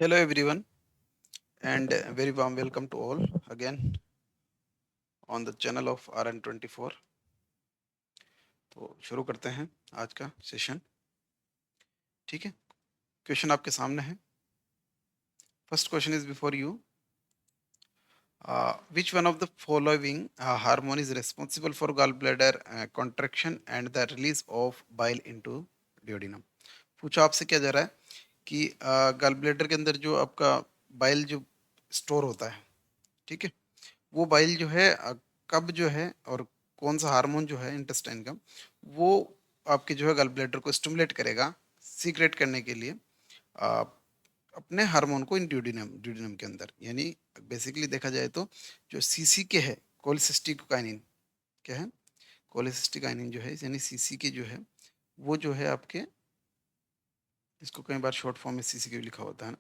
Hello everyone and very warm welcome to all again on the channel of RN24। तो शुरू करते हैं आज का सेशन। ठीक है, क्वेश्चन आपके सामने है। First question is before you. Which one of the following hormone is responsible for gallbladder contraction and the release of bile into duodenum? पूछा आपसे क्या जा रहा है कि गल ब्लैडर के अंदर जो आपका बाइल जो स्टोर होता है, ठीक है, वो बाइल जो है कब जो है और कौन सा हार्मोन जो है इंटेस्टाइन का, वो आपके जो है गल ब्लैडर को स्टिमुलेट करेगा सीक्रेट करने के लिए आ, अपने हार्मोन को इन ड्यूडिनम ड्यूडिनम के अंदर। यानी बेसिकली देखा जाए तो जो सीसी के है, कोलिसिस्टिकोकाइनिन क्या है, कोलिसिस्टिकाइनिन जो है यानी सीसी के जो है वो जो है आपके, इसको कई बार शॉर्ट फॉर्म में सीसी के भी लिखा होता है ना,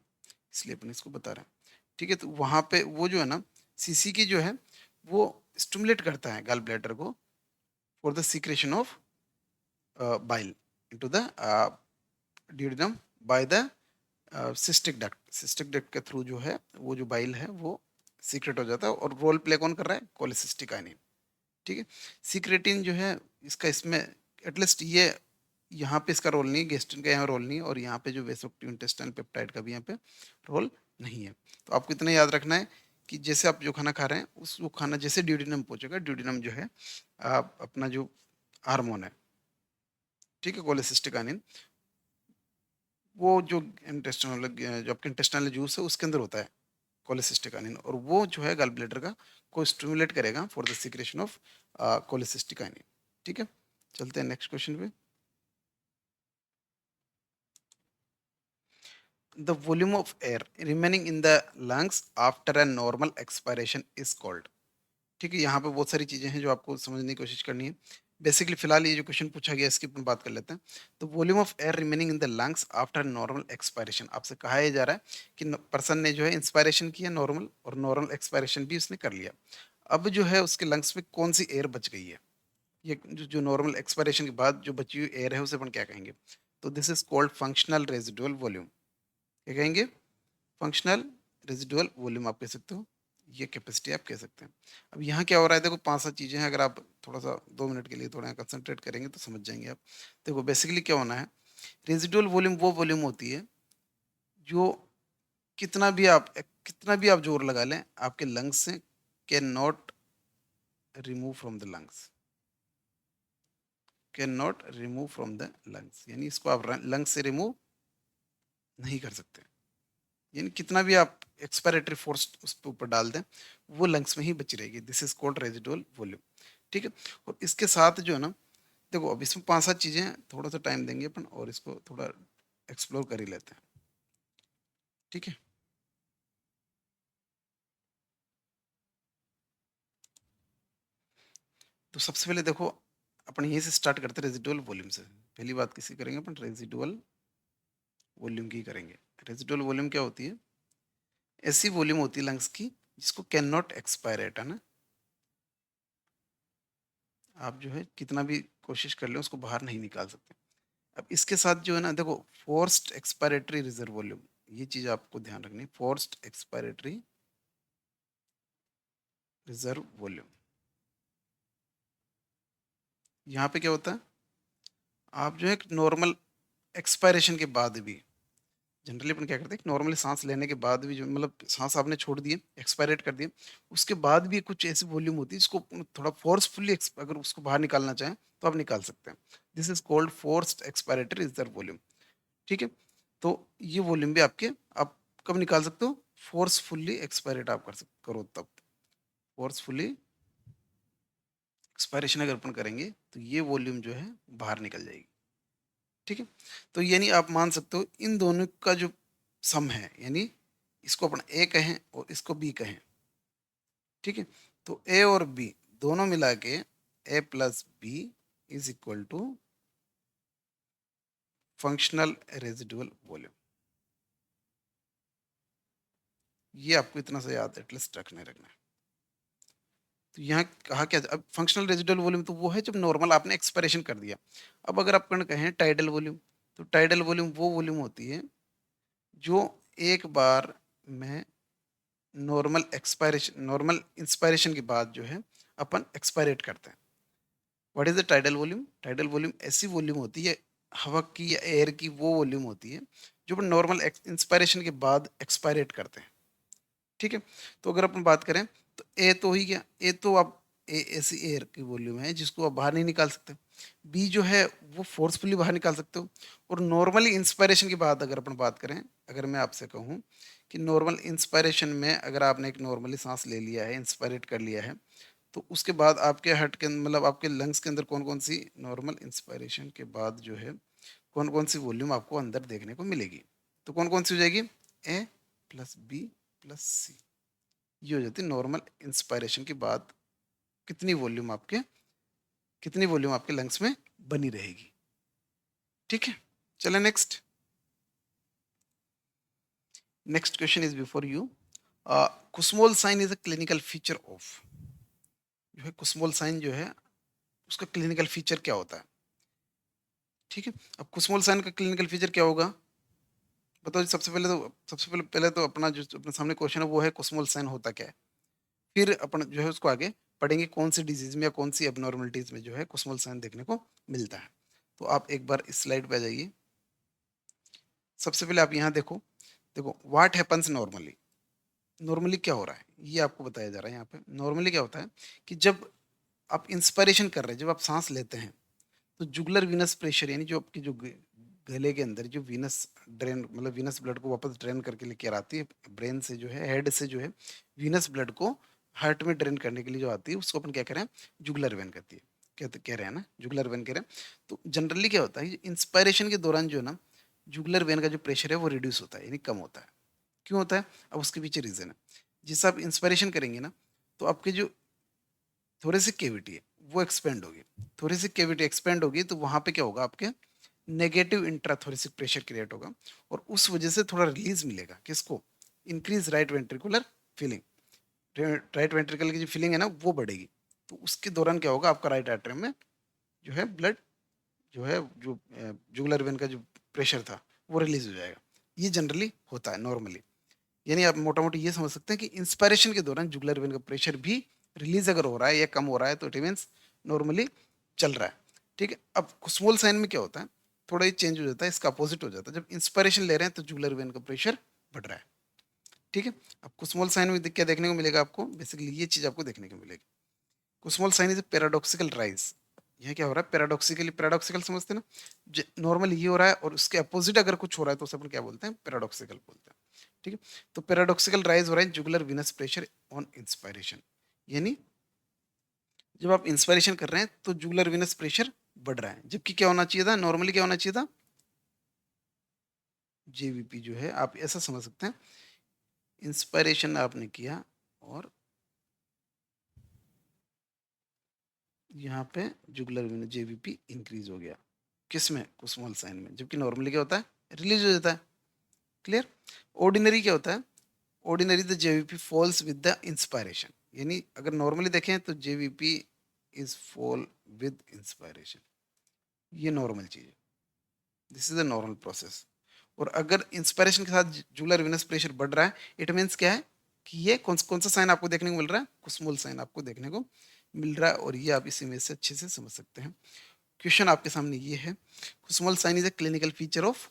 इसलिए अपन इसको बता रहे हैं। ठीक है, तो वहाँ पे वो जो है ना सीसी की जो है वो स्टिमुलेट करता है गल ब्लैडर को for the secretion of bile into the duodenum by the cystic duct. Cystic duct के थ्रू जो है वो जो बाइल है वो सीक्रेट हो जाता है। और रोल प्ले कौन कर रहा है? कोलिसिस्टिकाइनिन। ठीक है, सीक्रेटिन जो है इसका इसमें एटलीस्ट ये यहाँ पे इसका रोल नहीं, गेस्टिन का यहाँ रोल नहीं, और यहाँ पे जो वेसोक्टिव इंटेस्टाइनल पेप्टाइड का भी यहाँ पे रोल नहीं है। तो आपको इतना याद रखना है कि जैसे आप जो खाना खा रहे हैं उस वो खाना जैसे ड्यूडिनम पहुंचेगा, ड्यूडिनम जो है आप अपना जो हार्मोन है, ठीक है, कोलेसिस्टिकानिन, वो जो इंटेस्टाइनल जो आपके इंटेस्टाइनल जूस है उसके अंदर होता है कोलेसिस्टिकानिन, और वो जो है गल ब्लैडर का को स्टिमुलेट करेगा फॉर द सीक्रेशन ऑफ कोलेसिस्टिकानिन। ठीक है, चलते हैं नेक्स्ट क्वेश्चन पे। The volume of air remaining in the lungs after a normal expiration is called। ठीक है, यहाँ पे बहुत सारी चीजें हैं जो आपको समझने की कोशिश करनी है। बेसिकली फिलहाल ये जो क्वेश्चन पूछा गया इसकी अपन बात कर लेते हैं। तो volume of air remaining in the lungs after normal expiration, आपसे कहा यह जा रहा है कि पर्सन ने जो है इंस्पायरेशन किया नॉर्मल, और नॉर्मल एक्सपायरेशन भी उसने कर लिया। अब जो है उसके लंग्स में कौन सी एयर बच गई है? ये जो नॉर्मल एक्सपायरेशन के बाद जो बची हुई एयर है उसे अपन क्या कहेंगे? तो this is called functional residual volume. क्या कहेंगे? फंक्शनल रेजिडुअल वॉल्यूम आप कह सकते हो, ये कैपेसिटी आप कह सकते हैं। अब यहाँ क्या हो रहा है, देखो पांच सात चीजें हैं, अगर आप थोड़ा सा 2 मिनट के लिए थोड़ा कंसंट्रेट करेंगे तो समझ जाएंगे आप। देखो बेसिकली क्या होना है, रेजिडुअल वॉल्यूम वो वॉल्यूम होती है जो कितना भी आप जोर लगा लें आपके लंग्स से can not remove from the lungs, can not remove from the lungs, यानी इसको आप लंग्स से रिमूव नहीं कर सकते। यानी कितना भी आप एक्सपायरेटरी फोर्स उस पर ऊपर डाल दें वो लंग्स में ही बची रहेगी। This is called residual volume. ठीक है, और इसके साथ जो है ना, देखो अब इसमें पांच सात चीजें हैं, थोड़ा सा टाइम देंगे अपन और इसको थोड़ा एक्सप्लोर कर ही लेते हैं। ठीक है, तो सबसे पहले देखो अपन यहीं से स्टार्ट करते हैं रेजिडुअल वॉल्यूम से। पहली बात किसी करेंगे अपन रेजिडुअल वॉल्यूम की करेंगे। रेजिडुअल वॉल्यूम क्या होती है? ऐसी वॉल्यूम होती है लंग्स की जिसको कैन नॉट एक्सपायरेट, है ना। आप जो है कितना भी कोशिश कर ले उसको बाहर नहीं निकाल सकते। अब इसके साथ जो है ना, देखो फोर्स्ड एक्सपायरेटरी रिजर्व वॉल्यूम, ये चीज आपको ध्यान रखनी है। फोर्स्ड एक्सपायरेटरी रिजर्व वॉल्यूम, यहाँ पे क्या होता है, आप जो है नॉर्मल एक्सपायरेशन के बाद भी, जनरली अपन क्या करते हैं, नॉर्मली सांस लेने के बाद भी जो मतलब सांस आपने छोड़ दिए, एक्सपायरेट कर दिए, उसके बाद भी कुछ ऐसी वॉल्यूम होती है जिसको थोड़ा फोर्सफुली अगर उसको बाहर निकालना चाहें तो आप निकाल सकते हैं। This is called forced expiratory reserve volume. ठीक है, तो ये वॉल्यूम भी आपके, आप कब निकाल सकते हो? फोर्सफुली एक्सपायरेट आप कर सकते करो तब। फोर्सफुली एक्सपायरेशन अगर अपन करेंगे तो ये वॉल्यूम जो है बाहर निकल जाएगी। ठीक है, तो यानी आप मान सकते हो इन दोनों का जो सम है, यानी इसको अपन ए कहें और इसको बी कहें। ठीक है, तो ए और बी दोनों मिला के A plus B is equal to functional residual volume. ये आपको इतना सा याद एटलीस्ट रखना है। तो यहाँ कहा क्या, अब फंक्शनल रेजिडुअल वॉल्यूम तो वो है जब नॉर्मल आपने एक्सपायरेशन कर दिया। अब अगर आप कहें टाइडल वॉल्यूम, तो टाइडल वॉल्यूम वो वॉल्यूम होती है जो एक बार में नॉर्मल इंस्पायरेशन के बाद जो है अपन एक्सपायरेट करते हैं। What is the tidal volume? Tidal volume ऐसी वॉल्यूम होती है हवा की या एयर की, वो वॉल्यूम होती है जो अपन नॉर्मल इंस्पायरेशन के बाद एक्सपायरेट करते हैं। ठीक है, तो अगर अपन बात करें तो ए तो ही गया, ए तो आप ए ऐसी एयर की वॉल्यूम है जिसको आप बाहर नहीं निकाल सकते। बी जो है वो फोर्सफुली बाहर निकाल सकते हो। और नॉर्मली इंस्पायरेशन के बाद अगर अपन बात करें, अगर मैं आपसे कहूँ कि नॉर्मल इंस्पायरेशन में अगर आपने एक नॉर्मली सांस ले लिया है, इंस्पायरेट कर लिया है, तो उसके बाद आपके हार्ट के मतलब आपके लंग्स के अंदर कौन कौन सी नॉर्मल इंस्पायरेशन के बाद जो है कौन कौन सी वॉल्यूम आपको अंदर देखने को मिलेगी? तो कौन कौन सी हो जाएगी? ए प्लस बी प्लस सी। ये हो जाती है नॉर्मल इंस्पायरेशन के बाद कितनी वॉल्यूम आपके कितनी वॉल्यूम आपके लंग्स में बनी रहेगी। ठीक है, चले next. Next question is before you. Kussmaul sign is a clinical feature of, जो है कुस्मोल साइन जो है उसका क्लिनिकल फीचर क्या होता है? ठीक है, अब कुस्मोल साइन का क्लिनिकल फीचर क्या होगा? बताओ जी। सबसे पहले तो अपना जो अपने सामने क्वेश्चन है वो है कुस्मोल साइन होता क्या है। फिर अपन जो है उसको आगे पढ़ेंगे कौन सी डिजीज में या कौन सी एबनॉर्मलिटीज में जो है कुस्मोल साइन देखने को मिलता है। तो आप एक बार इस स्लाइड पे आ जाइए। सबसे पहले आप यहाँ देखो, देखो व्हाट हैपन्स नॉर्मली। नॉर्मली क्या हो रहा है ये आपको बताया जा रहा है यहाँ पे। नॉर्मली क्या होता है कि जब आप इंस्पायरेशन कर रहे हैं, जब आप सांस लेते हैं, तो जुगुलर वीनस प्रेशर यानी जो आपकी जो गले के अंदर जो वीनस ड्रेन मतलब वीनस ब्लड को वापस ड्रेन करके लेके आती है ब्रेन से, जो है हेड से जो है वीनस ब्लड को हार्ट में ड्रेन करने के लिए जो आती है उसको अपन क्या कह रहे हैं? जुगुलर वेन कहती है। कहते कह रहे हैं ना, जुगुलर वेन कह रहे हैं। तो जनरली क्या होता है इंस्पायरेशन के दौरान जो है ना जुगुलर वेन का जो प्रेशर है वो रिड्यूस होता है यानी कम होता है। क्यों होता है? अब उसके पीछे रीजन है। जिससे आप इंस्पायरेशन करेंगे ना तो आपके जो थोड़े केविटी है वो एक्सपेंड होगी। थोड़ी सी केविटी एक्सपेंड होगी तो वहां पे क्या होगा? आपके नेगेटिव इंट्राथोरेसिक प्रेशर क्रिएट होगा और उस वजह से थोड़ा रिलीज मिलेगा। किसको? Increase right ventricular feeling. Right ventricle की जो फीलिंग है ना वो बढ़ेगी। तो उसके दौरान क्या होगा? आपका राइट एट्रियम में जो है ब्लड जो है जो जुगुलर वेन का जो प्रेशर था वो रिलीज हो जाएगा। ये जनरली होता है नॉर्मली। यानी आप मोटा मोटी ये समझ सकते हैं कि इंस्पायरेशन के दौरान जुगुलर वेन का प्रेशर भी रिलीज अगर हो रहा है या कम हो रहा है तो इट मीन्स नॉर्मली चल रहा है। ठीक है, अब स्मॉल साइन में क्या होता है? थोड़ा ही चेंज हो जाता है, इसका अपोजिट हो जाता है। जब इंस्पायरेशन ले रहे हैं तो जुगुलर वेन का प्रेशर बढ़ रहा है। ठीक है, अब कुस्मोल साइन में क्या देखने को मिलेगा आपको? बेसिकली ये चीज आपको देखने को मिलेगी। कुस्मोल साइन इज पैराडॉक्सिकल राइज। यह क्या हो रहा है? पैराडॉक्सिकली, पैराडॉक्सिकल समझते हैं ना, नॉर्मल ये हो रहा है और उसके अपोजिट अगर कुछ हो रहा है तो उसे अपन क्या बोलते हैं? पैराडॉक्सिकल बोलते हैं। ठीक है, तो पैराडॉक्सिकल राइज हो रहा है jugular Venus pressure on inspiration. यानी जब आप इंस्पायरेशन कर रहे हैं तो जुगुलर विनस प्रेशर बढ़ रहा है, जबकि क्या होना चाहिए था? नॉर्मली क्या होना चाहिए था? जेवीपी जो है आप ऐसा समझ सकते हैं, इंस्पायरेशन आपने किया और यहाँ पे जुगुलर वेन जेवीपी इंक्रीज हो गया। किस में? कुस्मोल साइन में। जबकि नॉर्मली क्या होता है? रिलीज हो जाता है। क्लियर? ऑर्डिनरी क्या होता है? Ordinary the JVP falls with the inspiration. यानी अगर नॉर्मली देखें तो JVP is fall with inspiration. ये नॉर्मल चीज है, this is the normal process. और अगर इंस्पायरेशन के साथ जुगुलर वेनस प्रेशर बढ़ रहा है, इट मीन्स क्या है कि ये कौन सा साइन आपको देखने को मिल रहा है? कुस्मोल साइन आपको देखने को मिल रहा है। और ये आप इस इमेज से अच्छे से समझ सकते हैं। क्वेश्चन आपके सामने ये है, small sign is a clinical feature of.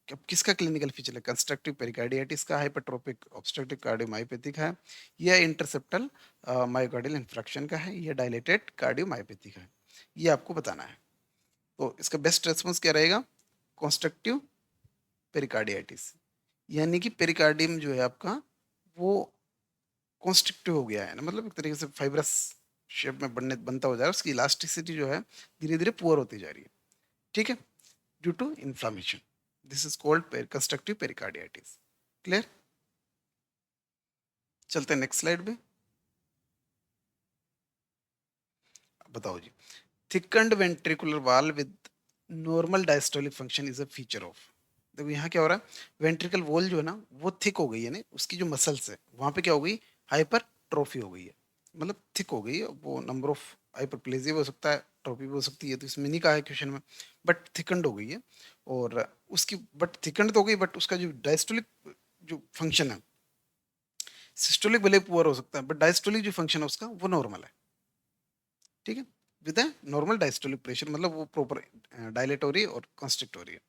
अब किसका क्लिनिकल फीचर है? कंस्ट्रक्टिव पेरिकार्डियाटिस का, हाइपरट्रोपिक ऑब्स्ट्रक्टिव कार्डियोमायोपैथी का है, या इंटरसेप्टल मायोकार्डियल इंफ्रैक्शन का है, या डायलेटेड कार्डियोमायोपैथी का है। ये आपको बताना है। तो इसका बेस्ट रेस्पॉन्स क्या रहेगा? कंस्ट्रक्टिव पेरिकार्डियाटिस। यानी कि पेरिकार्डियम जो है आपका वो कॉन्स्ट्रिक्टिव हो गया है ना, मतलब एक तरीके से फाइब्रस शेप में बनता हो जा रहा है। उसकी इलास्टिसिटी जो है धीरे धीरे पुअर होती जा रही है। ठीक है, due to inflammation. This is called constrictive pericarditis. Clear? चलते हैं नेक्स्ट स्लाइड पे। बताओ जी। Thickened ventricular wall with normal diastolic function is a feature of. देखो यहाँ क्या हो रहा है, वेंट्रिकल वॉल जो है ना वो थिक हो गई है ना, उसकी जो मसल्स है वहां पे क्या हो गई? हाइपर ट्रोफी हो गई है। मतलब थिक हो गई है। वो नंबर ऑफ हाइपरप्लेजिया भी हो सकता है, ट्रोफी भी हो सकती है, तो इसमें नहीं कहा है क्वेश्चन में। बट थिकंड हो गई है। और उसकी बट थिकंड तो हो गई, बट उसका जो डायस्टोलिक जो फंक्शन है, सिस्टोलिक भले पुअर हो सकता है बट डायस्टोलिक जो फंक्शन है उसका वो नॉर्मल है, ठीक है, विद नॉर्मल डायस्टोलिक प्रेशर, मतलब वो प्रॉपर डायलेट हो रही है और कंस्ट्रिक्ट हो रही है,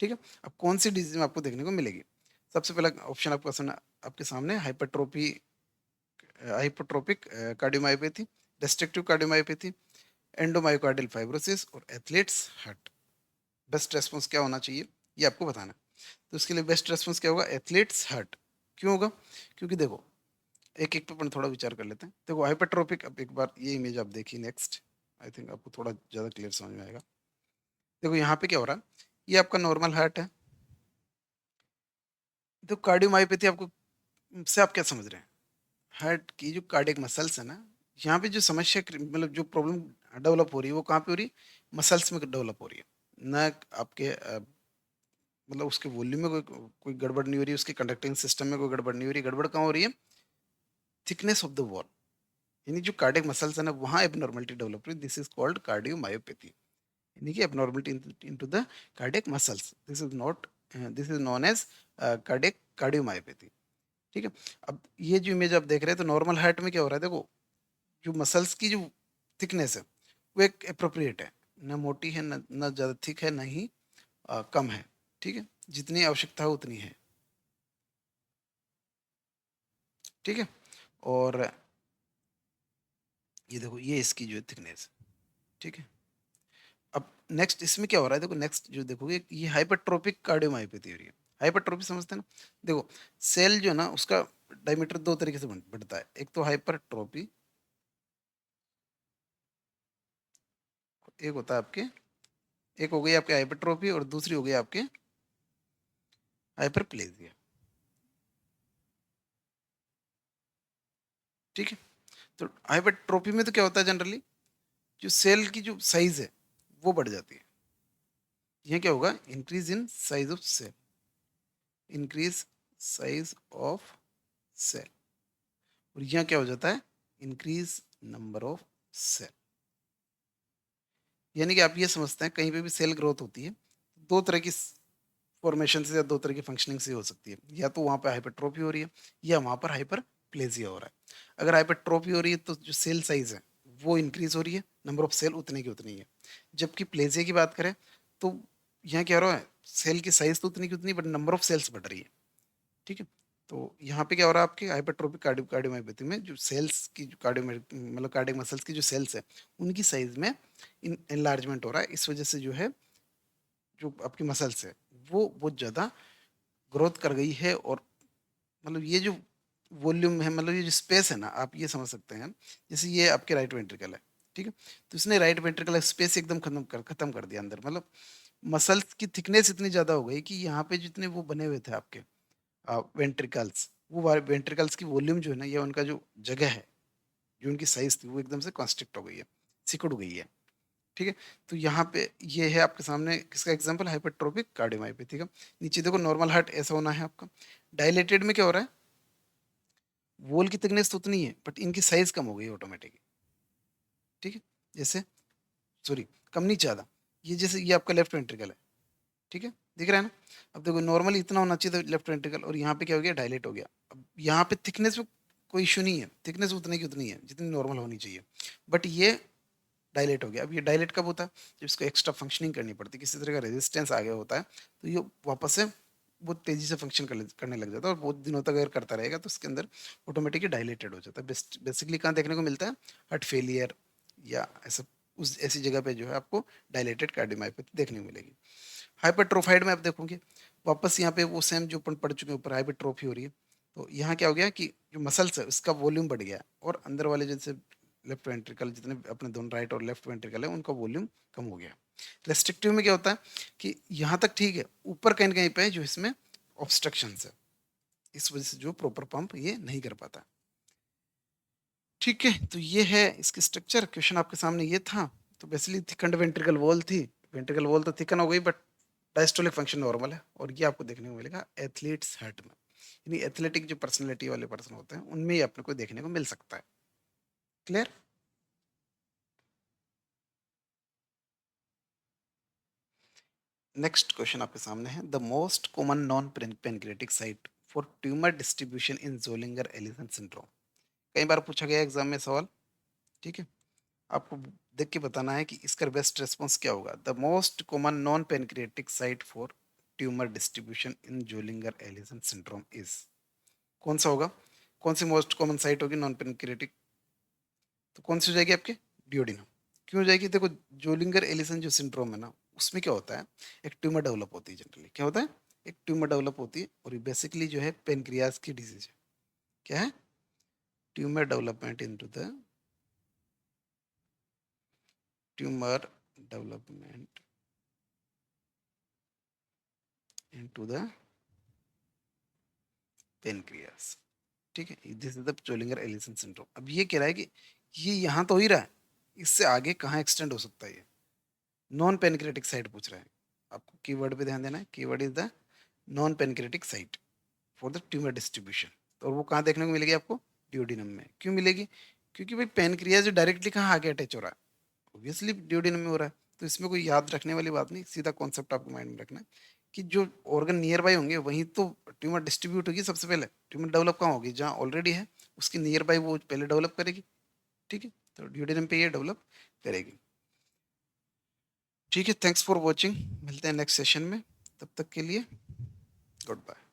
ठीक है। अब कौन सी डिजीज में आपको देखने को मिलेगी? सबसे पहला ऑप्शन आपके सामने hypertrophy, hypertrophic cardiomyopathy, restrictive cardiomyopathy, endomyocardial fibrosis और एथलीट्स हार्ट। बेस्ट रेस्पॉन्स क्या होना चाहिए ये आपको बताना है। तो इसके लिए बेस्ट रेस्पॉन्स क्या होगा? Athletes heart. क्यों होगा? क्योंकि देखो, एक एक पे अपन थोड़ा विचार कर लेते हैं। देखो हाइपरट्रोपिक, अब एक बार ये इमेज आप देखिए नेक्स्ट, आई थिंक आपको थोड़ा ज़्यादा क्लियर समझ में आएगा। देखो यहाँ पे क्या हो रहा है, ये आपका नॉर्मल हार्ट है। तो कार्डियोमायोपैथी आपको से आप क्या समझ रहे हैं? हार्ट की जो कार्डियक मसल्स है ना, यहाँ पे जो समस्या मतलब जो प्रॉब्लम डेवलप हो रही है वो कहाँ पे हो रही है? मसल्स में डेवलप हो रही है, ना आपके मतलब उसके वॉल्यूम में कोई कोई गड़बड़ नहीं हो रही है, उसके कंडक्टिंग सिस्टम में कोई गड़बड़ नहीं हो रही। गड़बड़ कहाँ हो रही है? थिकनेस ऑफ द वॉल, यानी जो कार्डियक मसल्स है ना वहाँ एबनॉर्मलिटी डेवलप हो रही है। दिस इज कॉल्ड कार्डियोमायोपैथी, यानी कि abnormality into the cardiac muscles. This is not, this is known as cardiac cardiomyopathy, ठीक है। अब ये जो इमेज आप देख रहे हैं, तो नॉर्मल हार्ट में क्या हो रहा है? देखो, जो मसल्स की जो थिकनेस है वो एक अप्रोप्रिएट है, ना मोटी है ना ज़्यादा थिक है, ना ही कम है, ठीक है, जितनी आवश्यकता है उतनी है, ठीक है। और ये देखो, ये इसकी जो थिकनेस, ठीक है। अब नेक्स्ट इसमें क्या हो रहा है? देखो नेक्स्ट जो देखोगे, ये हाइपरट्रोपिक कार्डियोमायोपैथी हो रही है। हाइपरट्रोपी समझते हैं ना? देखो, सेल जो है ना उसका डायमीटर दो तरीके से बढ़ता है। एक तो हाइपरट्रोपी, एक होता है आपके, एक हो गई आपके हाइपरट्रोपी और दूसरी हो गई आपके हाइपरप्लेजिया, ठीक है। तो हाइपरट्रोपी में तो क्या होता है जनरली, जो सेल की जो साइज है वो बढ़ जाती है। यहाँ क्या होगा? Increase in size of cell, increase size of cell. और यहाँ क्या हो जाता है? Increase number of cell. यानी कि आप ये समझते हैं कहीं पे भी सेल ग्रोथ होती है, दो तरह की फॉर्मेशन से या दो तरह की फंक्शनिंग से हो सकती है। या तो वहाँ पे हाइपरट्रोफी हो रही है या वहाँ पर हाइपरप्लेजिया हो रहा है। अगर हाइपरट्रोफी हो रही है तो जो सेल साइज है वो इंक्रीज हो रही है, नंबर ऑफ सेल उतने की उतनी ही है। जबकि प्लेजिया की बात करें तो यहाँ क्या हो रहा है? सेल की साइज तो उतनी की उतनी, बट नंबर ऑफ सेल्स बढ़ रही है, ठीक है। तो यहाँ पे क्या हो रहा है? आपके हाइपरट्रोपिक कार्डियोमायोपैथी में जो सेल्स की जो कार्डियो मतलब कार्डियक मसल्स की जो सेल्स है उनकी साइज में इनलार्जमेंट हो रहा है। इस वजह से जो है, जो आपकी मसल्स है वो बहुत ज़्यादा ग्रोथ कर गई है। और मतलब ये जो वॉल्यूम है, मतलब ये जो स्पेस है ना, आप ये समझ सकते हैं जैसे ये आपके राइट वेंट्रिकल है, ठीक है। तो इसने राइट वेंट्रिकल स्पेस एकदम खत्म कर दिया अंदर। मतलब मसल्स की थिकनेस इतनी ज़्यादा हो गई कि यहाँ पे जितने वो बने हुए थे आपके वेंट्रिकल्स, वो वेंट्रिकल्स की वॉल्यूम जो है ना, या उनका जो जगह है, जो उनकी साइज थी वो एकदम से कॉन्स्ट्रिक्ट हो गई है, सिकुड़ गई है, ठीक है। तो यहाँ पे ये है आपके सामने किसका एग्जांपल? हाइपरट्रोपिक कार्डियोमायोपैथी का। नीचे देखो, नॉर्मल हार्ट ऐसा होना है आपका। डायलेटेड में क्या हो रहा है? वॉल की थिकनेस तो उतनी है बट इनकी साइज कम हो गई ऑटोमेटिकली, ठीक है। जैसे, सॉरी, कम नहीं, ज़्यादा। ये जैसे ये आपका लेफ्ट वेंट्रिकल है, ठीक है, दिख रहा है ना? अब देखो, नॉर्मली इतना होना चाहिए था लेफ्ट वेंट्रिकल, और यहाँ पे क्या हो गया? डायलेट हो गया। अब यहाँ पे थिकनेस में कोई इशू नहीं है, थिकनेस उतनी की उतनी है जितनी नॉर्मल होनी चाहिए, बट ये डायलेट हो गया। अब ये डायलेट कब होता है? जब इसको एक्स्ट्रा फंक्शनिंग करनी पड़ती है, किसी तरह का रेजिस्टेंस आ गया होता है, तो ये वापस से बहुत तेजी से फंक्शन करने लग जाता है। और बहुत दिनों तक अगर करता रहेगा तो उसके अंदर ऑटोमेटिकली डायलेटेड हो जाता है। बेसिकली कहाँ देखने को मिलता है? हार्ट फेलियर या ऐसा, उस ऐसी जगह पे जो है आपको डायलेटेड कार्डियोमायोपैथी देखने को मिलेगी। हाइपरट्रोफाइड में आप देखोगे, वापस यहाँ पे वो सेम जो अपन पढ़ चुके हैं, ऊपर हाइपरट्रोफी हो रही है। तो यहाँ क्या हो गया कि जो मसल्स है उसका वॉल्यूम बढ़ गया, और अंदर वाले जैसे लेफ्ट वेंट्रिकल, जितने अपने दोनों राइट और लेफ्ट वेंट्रिकल है उनका वॉल्यूम कम हो गया। रेस्ट्रिक्टिव में क्या होता है कि यहाँ तक ठीक है, ऊपर कहीं न कहीं पे जो इसमें ऑब्स्ट्रक्शन है, इस वजह से जो प्रॉपर पंप ये नहीं कर पाता, ठीक है। तो ये है इसकी स्ट्रक्चर। क्वेश्चन आपके सामने ये था। तो बेसिकली थिकंड वेंट्रिकल वॉल थी, वेंट्रिकल वॉल तो थिकन हो गई, बट डायस्टोलिक फंक्शन नॉर्मल है। और ये आपको देखने को मिलेगा एथलीट्स हार्ट में, यानी एथलेटिक जो पर्सनैलिटी वाले पर्सन होते हैं उनमें ही अपने को देखने को मिल सकता है। क्लियर? नेक्स्ट क्वेश्चन आपके सामने है, the most common noun pancreatic site for tumour distribution in Zollinger Allison syndrome. कई बार पूछा गया एग्जाम में सवाल, ठीक है। आपको देख के बताना है कि इसका बेस्ट रेस्पॉन्स क्या होगा। The most common noun pancreatic site for tumour distribution in Zollinger Allison syndrome is, कौन सा होगा? कौन सी मोस्ट कॉमन साइट होगी नॉन पेनक्रिएटिक? तो कौन सी हो जाएगी आपकी? डियोडिनम। क्यों हो जाएगी? देखो, जोलिंगर एलिसन जो सिंड्रोम है ना, उसमें क्या होता है, एक ट्यूमर डेवलप होती है। जनरली क्या होता है, एक ट्यूमर डेवलप होती है, और ये बेसिकली जो है पेनक्रियाज की डिजीज है। क्या है? Tumour development into the tumour development into the pancreas. ठीक है, this is the Zollinger Allison syndrome. अब ये कह रहा है कि ये यहाँ तो हो ही रहा है, इससे आगे कहाँ एक्सटेंड हो सकता है ये? नॉन पेनक्रेटिक साइट पूछ रहा है। आपको कीवर्ड पे ध्यान देना है, keyword is the non pancreatic site for the tumour distribution. और वो कहाँ देखने को मिलेगी आपको? ड्यूडिनम में। क्यों मिलेगी? क्योंकि भाई पेनक्रियाज जो डायरेक्टली कहाँ आगे अटैच हो रहा है, ऑब्वियसली ड्यूडिनम में हो रहा है। तो इसमें कोई याद रखने वाली बात नहीं, सीधा कॉन्सेप्ट आपको माइंड में रखना है कि जो ऑर्गन नियर बाय होंगे वहीं तो ट्यूमर डिस्ट्रीब्यूट होगी। सबसे पहले ट्यूमर डेवलप कहाँ होगी? जहाँ ऑलरेडी है उसकी नियर बाय वो पहले डेवलप करेगी। ठीक है, तो ड्यूडिनम पे ये डेवलप करेगी। ठीक है, थैंक्स फॉर वॉचिंग। मिलते हैं नेक्स्ट सेशन में, तब तक के लिए गुड बाय।